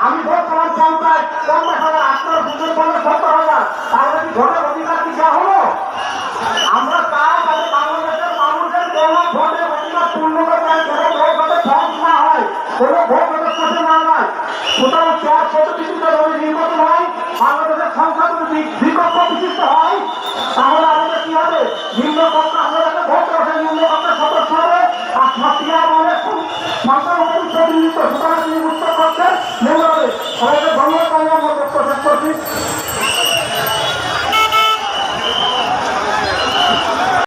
আমি ভোট পেলাম 50,000 আপনার বুঝে বললে 70,000 তাহলে কি ভোটের অধিকার কি যা হলো? আমরা চাই যাতে বাংলাদেশের মানুষের কোনো ভোটের অধিকার পূর্ণ করতে কোনো ভোট হতে ফর্ম না হয়, কোনো ভোট হতে কোষে না হয়। সুতরাং 4 পদ্ধতিতে যদি নির্বাচন হয়, বাংলাদেশের সংখ্যা যদি বিকল্প বিশিষ্ট হয়, তাহলে আমাদের কি হবে? নিম্নকক্ষ আমাদেরকে ভোট রয়েছে, নিম্নকক্ষের সদস্য হবে আর সক্রিয় আমাদের সন্তান প্রতিনিধিত্ব